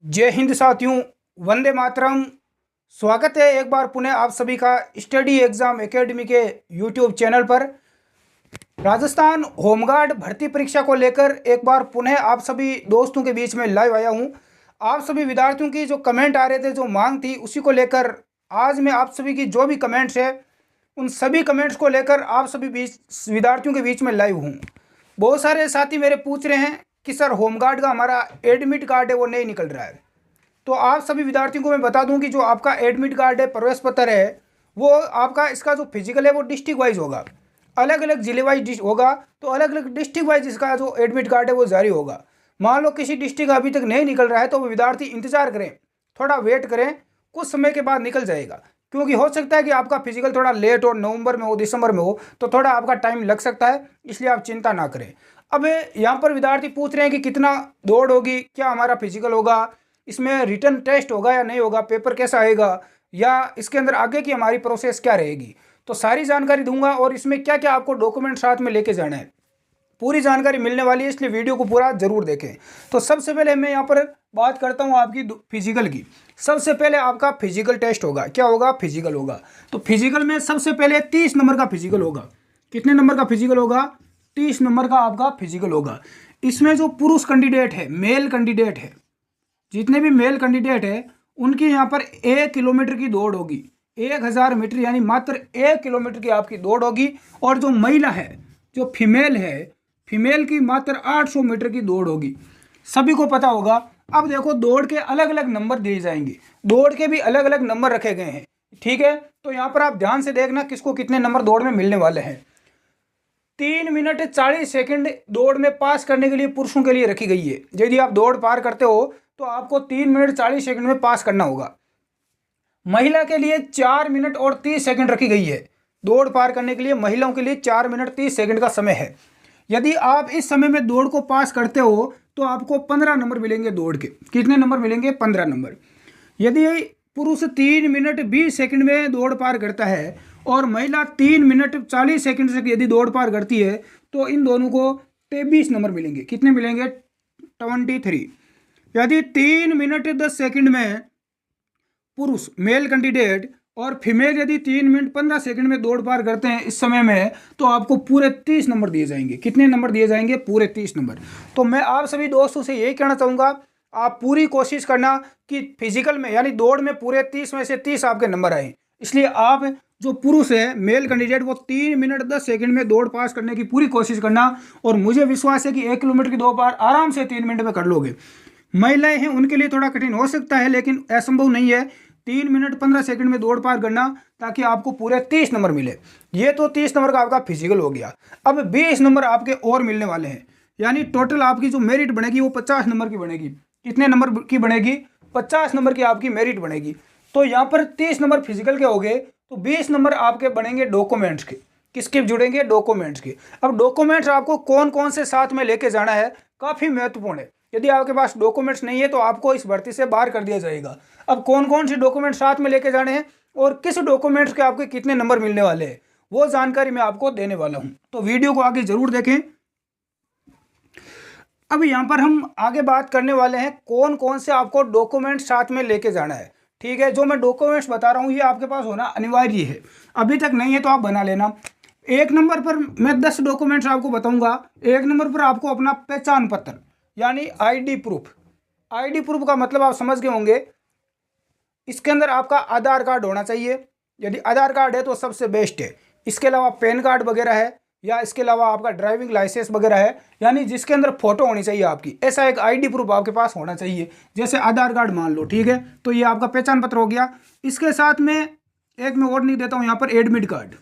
जय हिंद साथियों, वंदे मातरम। स्वागत है एक बार पुनः आप सभी का स्टडी एग्जाम एकेडमी के यूट्यूब चैनल पर। राजस्थान होमगार्ड भर्ती परीक्षा को लेकर एक बार पुनः आप सभी दोस्तों के बीच में लाइव आया हूं। आप सभी विद्यार्थियों की जो कमेंट आ रहे थे, जो मांग थी, उसी को लेकर आज मैं आप सभी की जो भी कमेंट्स है उन सभी कमेंट्स को लेकर आप सभी विद्यार्थियों के बीच में लाइव हूँ। बहुत सारे साथी मेरे पूछ रहे हैं कि सर होमगार्ड का हमारा एडमिट कार्ड है वो नहीं निकल रहा है। तो आप सभी विद्यार्थियों को मैं बता दूं कि जो आपका एडमिट कार्ड है, प्रवेश पत्र है, वो आपका इसका जो फिजिकल है वो डिस्ट्रिक्ट वाइज होगा, अलग अलग जिले वाइज होगा। तो अलग अलग डिस्ट्रिक्ट वाइज इसका जो एडमिट कार्ड है वो जारी होगा। मान लो किसी डिस्ट्रिक्ट अभी तक नहीं निकल रहा है तो वो विद्यार्थी इंतजार करें, थोड़ा वेट करें, कुछ समय के बाद निकल जाएगा। क्योंकि हो सकता है कि आपका फिजिकल थोड़ा लेट हो, नवंबर में हो, दिसंबर में हो, तो थोड़ा आपका टाइम लग सकता है, इसलिए आप चिंता ना करें। अब यहाँ पर विद्यार्थी पूछ रहे हैं कि कितना दौड़ होगी, क्या हमारा फिजिकल होगा, इसमें रिटन टेस्ट होगा या नहीं होगा, पेपर कैसा आएगा, या इसके अंदर आगे की हमारी प्रोसेस क्या रहेगी। तो सारी जानकारी दूंगा और इसमें क्या क्या आपको डॉक्यूमेंट साथ में लेके जाना है, पूरी जानकारी मिलने वाली है, इसलिए वीडियो को पूरा जरूर देखें। तो सबसे पहले मैं यहाँ पर बात करता हूँ आपकी फिजिकल की। सबसे पहले आपका फिजिकल टेस्ट होगा। क्या होगा? फिजिकल होगा। तो फिजिकल में सबसे पहले 30 नंबर का फिजिकल होगा। कितने नंबर का फिजिकल होगा? 30 नंबर का आपका फिजिकल होगा। इसमें जो पुरुष कैंडिडेट है, मेल कैंडिडेट है, जितने भी मेल कैंडिडेट है उनकी यहाँ पर 1 किलोमीटर की दौड़ होगी। 1000 मीटर यानी मात्र 1 किलोमीटर की आपकी दौड़ होगी। और जो महिला है, जो फीमेल है, फीमेल की मात्र 800 मीटर की दौड़ होगी। सभी को पता होगा। अब देखो, दौड़ के अलग अलग नंबर दिए जाएंगे, दौड़ के भी अलग अलग नंबर रखे गए हैं, ठीक है। तो यहाँ पर आप ध्यान से देखना किसको कितने नंबर दौड़ में मिलने वाले हैं। 3 मिनट 40 सेकंड दौड़ में पास करने के लिए पुरुषों के लिए रखी गई है। यदि आप दौड़ पार करते हो तो आपको 3 मिनट 40 सेकंड में पास करना होगा। महिला के लिए 4 मिनट और 30 सेकंड रखी गई है। दौड़ पार करने के लिए महिलाओं के लिए 4 मिनट 30 सेकंड का समय है। यदि आप इस समय में दौड़ को पास करते हो तो आपको 15 नंबर मिलेंगे दौड़ के। कितने नंबर मिलेंगे? 15 नंबर। यदि पुरुष 3 मिनट 20 सेकंड में दौड़ पार करता है और महिला 3 मिनट 40 सेकंड से यदि दौड़ पार करती है तो इन दोनों को 23 नंबर मिलेंगे। कितने मिलेंगे? 23। यदि 3 मिनट 10 सेकंड में पुरुष मेल कैंडिडेट और फीमेल यदि 3 मिनट 15 सेकंड में दौड़ पार करते हैं इस समय में, तो आपको पूरे 30 नंबर दिए जाएंगे। कितने नंबर दिए जाएंगे? पूरे 30 नंबर। तो मैं आप सभी दोस्तों से यही कहना चाहूँगा, आप पूरी कोशिश करना कि फिजिकल में यानी दौड़ में पूरे 30 में से 30 आपके नंबर आए। इसलिए आप जो पुरुष है, मेल कैंडिडेट, वो 3 मिनट 10 सेकंड में दौड़ पास करने की पूरी कोशिश करना। और मुझे विश्वास है कि 1 किलोमीटर की दौड़ पार आराम से 3 मिनट में कर लोगे। महिलाएं हैं उनके लिए थोड़ा कठिन हो सकता है, लेकिन असंभव नहीं है 3 मिनट 15 सेकंड में दौड़ पार करना, ताकि आपको पूरे 30 नंबर मिले। ये तो 30 नंबर का आपका फिजिकल हो गया। अब 20 नंबर आपके और मिलने वाले हैं, यानी टोटल आपकी जो मेरिट बनेगी वो 50 नंबर की बनेगी। कितने नंबर की बनेगी? 50 नंबर की आपकी मेरिट बनेगी। तो यहाँ पर 30 नंबर फिजिकल के हो गए, तो 20 नंबर आपके बनेंगे डॉक्यूमेंट्स के। किसके जुड़ेंगे? डॉक्यूमेंट्स के। अब डॉक्यूमेंट्स आपको कौन कौन से साथ में लेके जाना है, काफ़ी महत्वपूर्ण है। यदि आपके पास डॉक्यूमेंट्स नहीं है तो आपको इस भर्ती से बाहर कर दिया जाएगा। अब कौन कौन से डॉक्यूमेंट साथ में लेके जाने हैं और किस डॉक्यूमेंट्स के आपके कितने नंबर मिलने वाले हैं, वो जानकारी मैं आपको देने वाला हूं। तो वीडियो को आगे जरूर देखें। अब यहाँ पर हम आगे बात करने वाले हैं कौन कौन से आपको डॉक्यूमेंट्स साथ में लेके जाना है, ठीक है। जो मैं डॉक्यूमेंट्स बता रहा हूँ ये आपके पास होना अनिवार्य है। अभी तक नहीं है तो आप बना लेना। 1 नंबर पर मैं 10 डॉक्यूमेंट्स आपको बताऊंगा। 1 नंबर पर आपको अपना पहचान पत्र यानी आईडी प्रूफ। आईडी प्रूफ का मतलब आप समझ गए होंगे। इसके अंदर आपका आधार कार्ड होना चाहिए। यदि आधार कार्ड है तो सबसे बेस्ट है। इसके अलावा पैन कार्ड वगैरह है, या इसके अलावा आपका ड्राइविंग लाइसेंस वगैरह है, यानी जिसके अंदर फोटो होनी चाहिए आपकी। ऐसा एक आईडी प्रूफ आपके पास होना चाहिए, जैसे आधार कार्ड मान लो, ठीक है। तो ये आपका पहचान पत्र हो गया। इसके साथ में एक मैं और नहीं देता हूँ यहाँ पर, एडमिट कार्ड।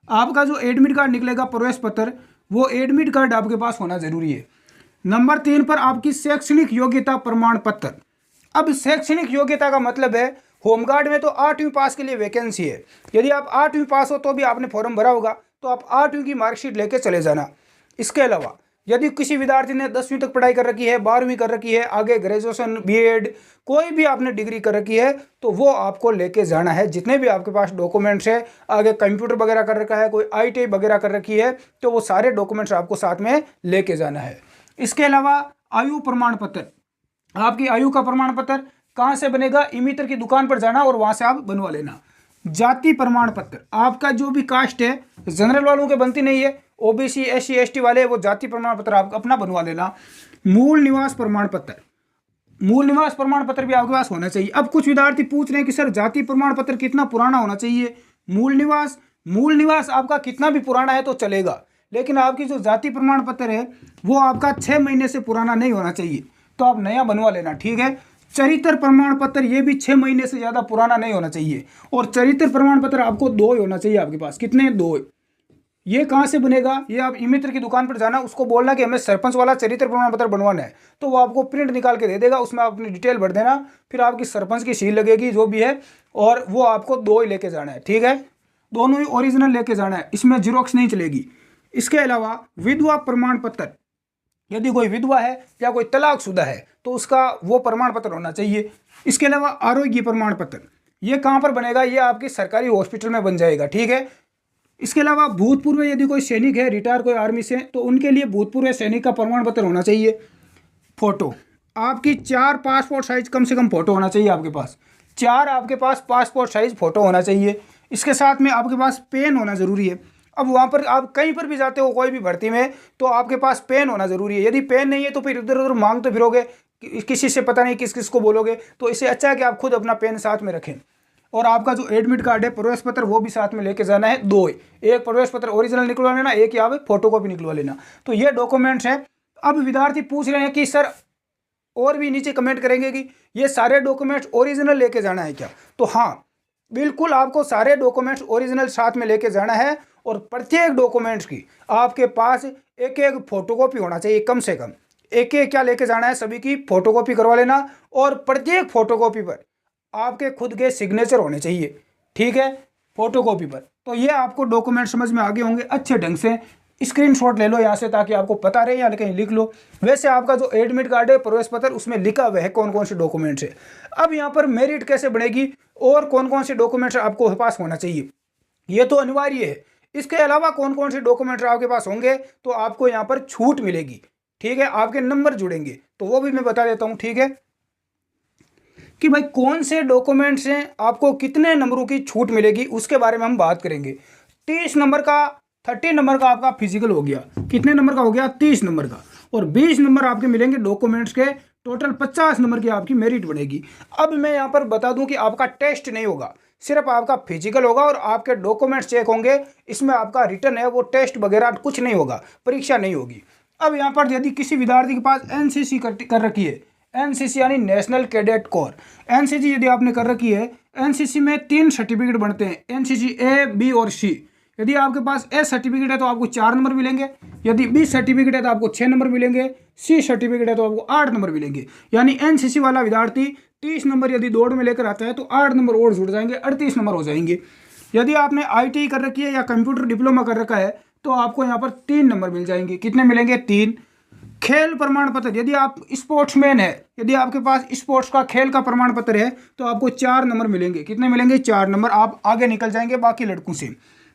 आपका जो एडमिट कार्ड निकलेगा, प्रवेश पत्र, वो एडमिट कार्ड आपके पास होना जरूरी है। नंबर 3 पर आपकी शैक्षणिक योग्यता प्रमाण पत्र। अब शैक्षणिक योग्यता का मतलब है, होमगार्ड में तो 8वीं पास के लिए वैकेंसी है। यदि आप 8वीं पास हो तो भी आपने फॉर्म भरा होगा, तो आप 8वीं की मार्कशीट लेके चले जाना। इसके अलावा यदि किसी विद्यार्थी ने 10वीं तक पढ़ाई कर रखी है, 12वीं कर रखी है, आगे ग्रेजुएशन, बीएड, कोई भी आपने डिग्री कर रखी है, तो वो आपको लेके जाना है। जितने भी आपके पास डॉक्यूमेंट्स है, आगे कंप्यूटर वगैरह कर रखा है, कोई आईटीआई वगैरह कर रखी है, तो वो सारे डॉक्यूमेंट्स आपको साथ में लेके जाना है। इसके अलावा आयु प्रमाण पत्र, आपकी आयु का प्रमाण पत्र कहाँ से बनेगा, ई-मित्र की दुकान पर जाना और वहाँ से आप बनवा लेना। जाति प्रमाण पत्र, आपका जो भी कास्ट है, जनरल वालों के बनती नहीं है, ओबीसी SC ST वाले वो जाति प्रमाण पत्र आप अपना बनवा लेना। मूल निवास प्रमाण पत्र, मूल निवास प्रमाण पत्र भी आपके पास होना चाहिए। अब कुछ विद्यार्थी पूछ रहे हैं कि सर जाति प्रमाण पत्र कितना पुराना होना चाहिए, मूल निवास आपका कितना भी पुराना है तो चलेगा, लेकिन आपकी जो जाति प्रमाण पत्र है वो आपका 6 महीने से पुराना नहीं होना चाहिए, तो आप नया बनवा लेना, ठीक है। चरित्र प्रमाण पत्र ये भी 6 महीने से ज़्यादा पुराना नहीं होना चाहिए, और चरित्र प्रमाण पत्र आपको 2 ही होना चाहिए आपके पास। कितने? 2। ये कहाँ से बनेगा, ये आप ई-मित्र की दुकान पर जाना, उसको बोलना कि हमें सरपंच वाला चरित्र प्रमाण पत्र बनवाना है, तो वो आपको प्रिंट निकाल के दे देगा, उसमें आप अपनी डिटेल भर देना, फिर आपकी सरपंच की सील लगेगी जो भी है, और वो आपको 2 ही लेके जाना है, ठीक है। दोनों ही ओरिजिनल लेके जाना है, इसमें जीरोक्स नहीं चलेगी। इसके अलावा विधवा प्रमाण पत्र, यदि कोई विधवा है या कोई तलाकशुदा है तो उसका वो प्रमाण पत्र होना चाहिए। इसके अलावा आरोग्य प्रमाण पत्र, ये कहाँ पर बनेगा, ये आपकी सरकारी हॉस्पिटल में बन जाएगा, ठीक है। इसके अलावा भूतपूर्व यदि कोई सैनिक है, रिटायर कोई आर्मी से, तो उनके लिए भूतपूर्व सैनिक का प्रमाण पत्र होना चाहिए। फोटो, आपकी 4 पासपोर्ट साइज कम से कम फोटो होना चाहिए आपके पास, 4 आपके पास पासपोर्ट साइज फोटो होना चाहिए। इसके साथ में आपके पास पेन होना ज़रूरी है। अब वहाँ पर आप कहीं पर भी जाते हो कोई भी भर्ती में, तो आपके पास पेन होना ज़रूरी है। यदि पेन नहीं है तो फिर इधर उधर मांगते फिरोगे, किसी से पता नहीं किस किस को बोलोगे, तो इससे अच्छा है कि आप खुद अपना पेन साथ में रखें। और आपका जो एडमिट कार्ड है, प्रवेश पत्र, वो भी साथ में लेके जाना है, 2 ही। एक प्रवेश पत्र ओरिजिनल निकलवा लेना, एक या फोटो कॉपी निकलवा लेना। तो ये डॉक्यूमेंट्स हैं। अब विद्यार्थी पूछ रहे हैं कि सर, और भी नीचे कमेंट करेंगे कि ये सारे डॉक्यूमेंट्स ओरिजिनल लेके जाना है क्या, तो हाँ, बिल्कुल आपको सारे डॉक्यूमेंट्स ओरिजिनल साथ में लेके जाना है, और प्रत्येक डॉक्यूमेंट्स की आपके पास एक एक फोटोकॉपी होना चाहिए, कम से कम एक एक क्या लेके जाना है, सभी की फोटोकॉपी करवा लेना, और प्रत्येक फोटोकॉपी पर आपके खुद के सिग्नेचर होने चाहिए, ठीक है, फोटोकॉपी पर। तो ये आपको डॉक्यूमेंट समझ में आगे होंगे अच्छे ढंग से। स्क्रीनशॉट ले लो यहाँ से, ताकि आपको पता रहे, या कहीं लिख लो। वैसे आपका जो एडमिट कार्ड है, प्रवेश पत्र, उसमें लिखा हुआ है कौन कौन से डॉक्यूमेंट्स है। अब यहाँ पर मेरिट कैसे बढ़ेगी और कौन कौन से डॉक्यूमेंट्स आपको पास होना चाहिए, ये तो अनिवार्य है। इसके अलावा कौन कौन से डॉक्यूमेंट्स आपके पास होंगे तो आपको यहाँ पर छूट मिलेगी, ठीक है, आपके नंबर जुड़ेंगे, तो वो भी मैं बता देता हूँ, ठीक है, कि भाई कौन से डॉक्यूमेंट्स हैं, आपको कितने नंबरों की छूट मिलेगी, उसके बारे में हम बात करेंगे। 30 नंबर का, 30 नंबर का आपका फिजिकल हो गया, कितने नंबर का हो गया, 30 नंबर का, और 20 नंबर आपके मिलेंगे डॉक्यूमेंट्स के, टोटल 50 नंबर की आपकी मेरिट बनेगी। अब मैं यहाँ पर बता दूं कि आपका टेस्ट नहीं होगा, सिर्फ आपका फिजिकल होगा और आपके डॉक्यूमेंट्स चेक होंगे, इसमें आपका रिटर्न है वो टेस्ट वगैरह कुछ नहीं होगा, परीक्षा नहीं होगी। अब यहाँ पर यदि किसी विद्यार्थी के पास एनसीसी कर रखी है, एनसीसी यानी नेशनल कैडेट कोर, एनसीसी यदि आपने कर रखी है, एनसीसी में 3 सर्टिफिकेट बनते हैं, एनसीसी ए, बी और सी। यदि आपके पास ए सर्टिफिकेट है तो आपको 4 नंबर मिलेंगे, यदि बी सर्टिफिकेट है तो आपको 6 नंबर मिलेंगे, सी सर्टिफिकेट है तो आपको 8 नंबर मिलेंगे। यानी एनसीसी वाला विद्यार्थी 30 नंबर यदि दौड़ में लेकर आता है तो 8 नंबर और जुड़ जाएंगे, 38 नंबर हो जाएंगे। यदि आपने आईटीआई कर रखी है या कंप्यूटर डिप्लोमा कर रखा है तो आपको यहाँ पर 3 नंबर मिल जाएंगे। कितने मिलेंगे? 3। खेल प्रमाण पत्र, यदि आप स्पोर्ट्समैन है, यदि आपके पास स्पोर्ट्स का खेल का प्रमाण पत्र है तो आपको 4 नंबर मिलेंगे। कितने मिलेंगे? 4 नंबर, आप आगे निकल जाएंगे बाकी लड़कों से।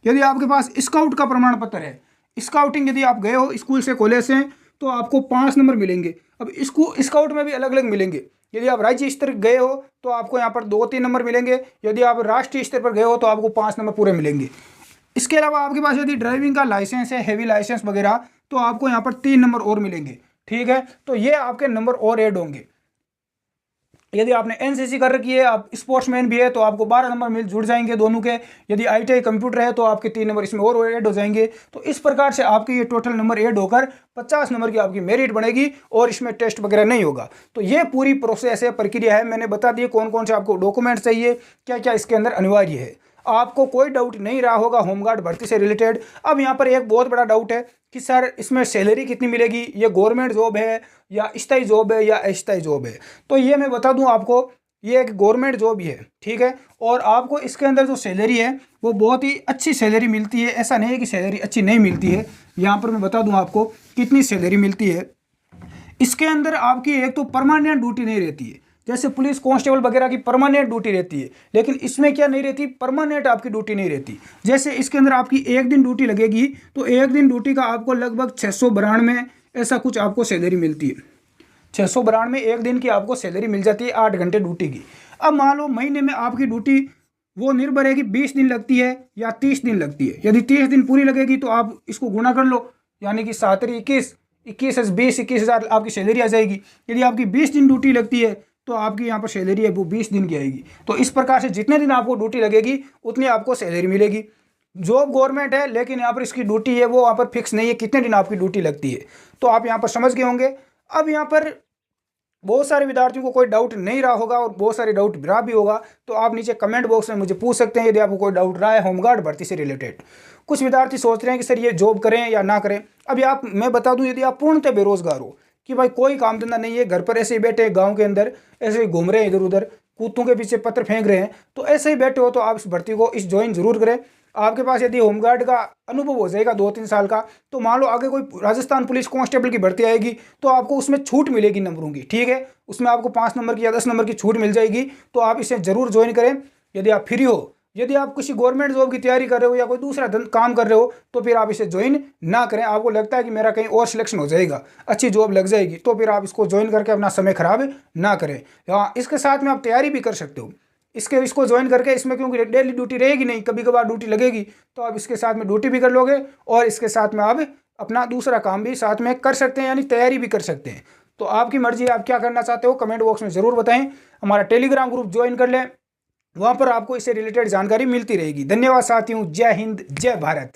यदि आपके पास स्काउट का प्रमाण पत्र है, स्काउटिंग यदि आप गए हो स्कूल से कॉलेज से, तो आपको 5 नंबर मिलेंगे। अब इसको स्काउट में भी अलग अलग मिलेंगे। यदि आप राज्य स्तर गए हो तो आपको यहाँ पर 2-3 नंबर मिलेंगे, यदि आप राष्ट्रीय स्तर पर गए हो तो आपको 5 नंबर पूरे मिलेंगे। इसके अलावा आपके पास यदि ड्राइविंग का लाइसेंस है, हैवी लाइसेंस वगैरह, तो आपको यहाँ पर 3 नंबर और मिलेंगे। ठीक है, तो ये आपके नंबर और ऐड होंगे। यदि आपने एनसीसी कर रखी है, आप स्पोर्ट्समैन भी है, तो आपको 12 नंबर मिल जुड़ जाएंगे दोनों के। यदि आईटीआई कंप्यूटर है तो आपके 3 नंबर इसमें और ऐड हो जाएंगे। तो इस प्रकार से आपके ये टोटल नंबर ऐड होकर 50 नंबर की आपकी मेरिट बनेगी और इसमें टेस्ट वगैरह नहीं होगा। तो ये पूरी प्रोसेस है, प्रक्रिया है। मैंने बता दिए कौन कौन से आपको डॉक्यूमेंट चाहिए, क्या क्या इसके अंदर अनिवार्य है। आपको कोई डाउट नहीं रहा होगा होमगार्ड भर्ती से रिलेटेड। अब यहाँ पर एक बहुत बड़ा डाउट है कि सर इसमें सैलरी कितनी मिलेगी, ये गवर्नमेंट जॉब है या स्थायी जॉब है या अस्थायी जॉब है। तो ये मैं बता दूं आपको, ये एक गवर्नमेंट जॉब ही है, ठीक है। और आपको इसके अंदर जो सैलरी है वो बहुत ही अच्छी सैलरी मिलती है। ऐसा नहीं है कि सैलरी अच्छी नहीं मिलती है। यहाँ पर मैं बता दूं आपको कितनी सैलरी मिलती है। इसके अंदर आपकी एक तो परमानेंट ड्यूटी नहीं रहती है, जैसे पुलिस कांस्टेबल वगैरह की परमानेंट ड्यूटी रहती है, लेकिन इसमें क्या नहीं रहती, परमानेंट आपकी ड्यूटी नहीं रहती। जैसे इसके अंदर आपकी 1 दिन ड्यूटी लगेगी तो 1 दिन ड्यूटी का आपको लगभग 692 ऐसा कुछ आपको सैलरी मिलती है। 692 एक दिन की आपको सैलरी मिल जाती है 8 घंटे ड्यूटी की। अब मान लो महीने में आपकी ड्यूटी वो निर्भर है कि 20 दिन लगती है या 30 दिन लगती है। यदि 30 दिन पूरी लगेगी तो आप इसको गुणा कर लो, यानी कि 7 21, 21,000 आपकी सैलरी आ जाएगी। यदि आपकी 20 दिन ड्यूटी लगती है तो आपकी यहाँ पर सैलरी है वो 20 दिन की आएगी। तो इस प्रकार से जितने दिन आपको ड्यूटी लगेगी उतनी आपको सैलरी मिलेगी। जॉब गवर्नमेंट है लेकिन यहाँ पर इसकी ड्यूटी है वो यहाँ पर फिक्स नहीं है कितने दिन आपकी ड्यूटी लगती है। तो आप यहाँ पर समझ गए होंगे। अब यहाँ पर बहुत सारे विद्यार्थियों को कोई डाउट नहीं रहा होगा और बहुत सारे डाउट रहा भी होगा, तो आप नीचे कमेंट बॉक्स में मुझे पूछ सकते हैं यदि आपको कोई डाउट रहा है होमगार्ड भर्ती से रिलेटेड। कुछ विद्यार्थी सोच रहे हैं कि सर ये जॉब करें या ना करें। अभी मैं बता दूं, यदि आप पूर्णतः बेरोजगार हो कि भाई कोई काम धंधा नहीं है, घर पर ऐसे ही बैठे गाँव के अंदर ऐसे ही घूम रहे हैं, इधर उधर कुत्तों के पीछे पत्थर फेंक रहे हैं, तो ऐसे ही बैठे हो तो आप इस भर्ती को ज्वाइन जरूर करें। आपके पास यदि होमगार्ड का अनुभव हो जाएगा 2-3 साल का, तो मान लो आगे कोई राजस्थान पुलिस कांस्टेबल की भर्ती आएगी तो आपको उसमें छूट मिलेगी नंबरों की, ठीक है, उसमें आपको 5 नंबर की या 10 नंबर की छूट मिल जाएगी। तो आप इसे जरूर ज्वाइन करें यदि आप फ्री हो। यदि आप किसी गवर्नमेंट जॉब की तैयारी कर रहे हो या कोई दूसरा काम कर रहे हो तो फिर आप इसे ज्वाइन ना करें। आपको लगता है कि मेरा कहीं और सिलेक्शन हो जाएगा, अच्छी जॉब लग जाएगी, तो फिर आप इसको ज्वाइन करके अपना समय खराब ना करें। हाँ, इसके साथ में आप तैयारी भी कर सकते हो इसको ज्वाइन करके। इसमें क्योंकि डेली ड्यूटी रहेगी नहीं, कभी कभार ड्यूटी लगेगी, तो आप इसके साथ में ड्यूटी भी कर लोगे और इसके साथ में आप अपना दूसरा काम भी साथ में कर सकते हैं, यानी तैयारी भी कर सकते हैं। तो आपकी मर्जी, आप क्या करना चाहते हो कमेंट बॉक्स में ज़रूर बताएं। हमारा टेलीग्राम ग्रुप ज्वाइन कर लें, वहाँ पर आपको इससे रिलेटेड जानकारी मिलती रहेगी। धन्यवाद साथियों, जय हिंद, जय भारत।